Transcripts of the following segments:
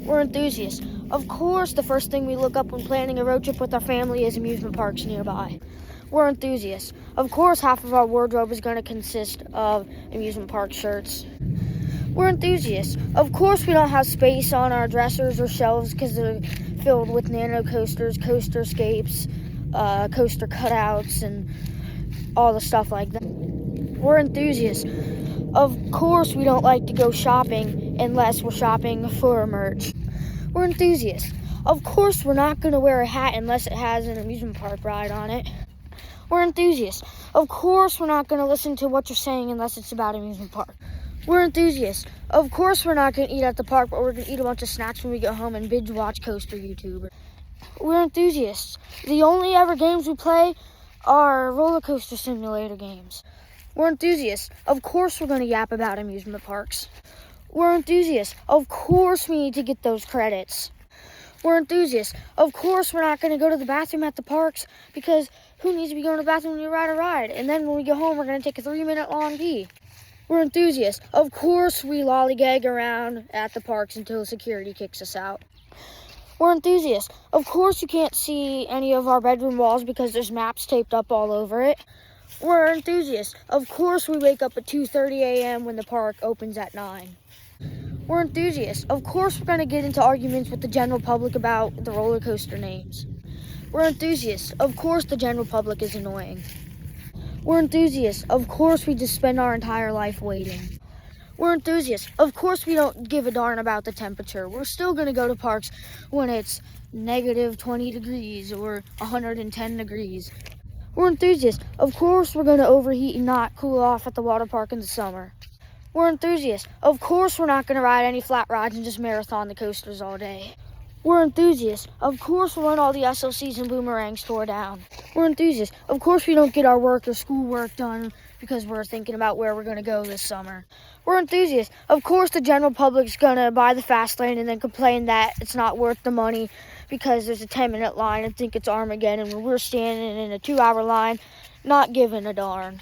We're enthusiasts. Of course, the first thing we look up when planning a road trip with our family is amusement parks nearby. We're enthusiasts. Of course, half of our wardrobe is going to consist of amusement park shirts. We're enthusiasts. Of course, we don't have space on our dressers or shelves because they're filled with nano coasters, coaster escapes, coaster cutouts, and all the stuff like that. We're enthusiasts. Of course, we don't like to go shopping unless we're shopping for merch. We're enthusiasts. Of course, we're not going to wear a hat unless it has an amusement park ride on it. We're enthusiasts. Of course, we're not going to listen to what you're saying unless it's about amusement park. We're enthusiasts. Of course, we're not going to eat at the park, but we're going to eat a bunch of snacks when we get home and binge watch Coaster YouTubers. We're enthusiasts. The only ever games we play are roller coaster simulator games. We're enthusiasts. Of course, we're going to yap about amusement parks. We're enthusiasts. Of course, we need to get those credits. We're enthusiasts. Of course, we're not going to go to the bathroom at the parks because who needs to be going to the bathroom when you ride a ride? And then when we get home, we're going to take a 3-minute long pee. We're enthusiasts. Of course, we lollygag around at the parks until security kicks us out. We're enthusiasts. Of course, you can't see any of our bedroom walls because there's maps taped up all over it. We're enthusiasts. Of course, we wake up at 2:30 a.m. when the park opens at 9. We're enthusiasts. Of course, we're going to get into arguments with the general public about the roller coaster names. We're enthusiasts. Of course, the general public is annoying. We're enthusiasts. Of course, we just spend our entire life waiting. We're enthusiasts. Of course, we don't give a darn about the temperature. We're still going to go to parks when it's negative 20 degrees or 110 degrees. We're enthusiasts. Of course, we're going to overheat and not cool off at the water park in the summer. We're enthusiasts. Of course, we're not going to ride any flat rides and just marathon the coasters all day. We're enthusiasts. Of course, we'll run all the SLCs and boomerangs tore down. We're enthusiasts. Of course, we don't get our work or school work done because we're thinking about where we're going to go this summer. We're enthusiasts. Of course, the general public's going to buy the fast lane and then complain that it's not worth the money because there's a 10-minute line and think it's Armageddon when we're standing in a 2-hour line not giving a darn.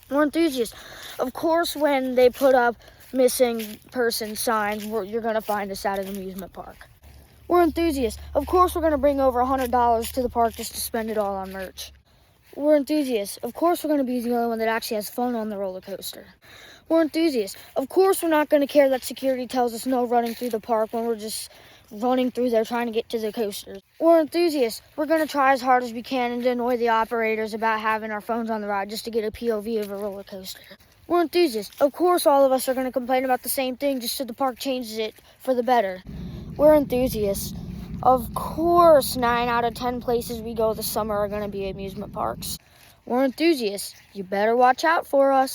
We're enthusiasts. Of course, when they put up missing person signs, you're going to find us at an amusement park. We're enthusiasts. Of course, we're going to bring over $100 to the park just to spend it all on merch. We're enthusiasts. Of course, we're going to be the only one that actually has fun on the roller coaster. We're enthusiasts. Of course, we're not going to care that security tells us no running through the park when we're just running through there trying to get to the coasters. We're enthusiasts. We're going to try as hard as we can and annoy the operators about having our phones on the ride just to get a POV of a roller coaster. We're enthusiasts. Of course, all of us are going to complain about the same thing just so the park changes it for the better. We're enthusiasts. Of course, 9 out of 10 places we go this summer are going to be amusement parks. We're enthusiasts. You better watch out for us.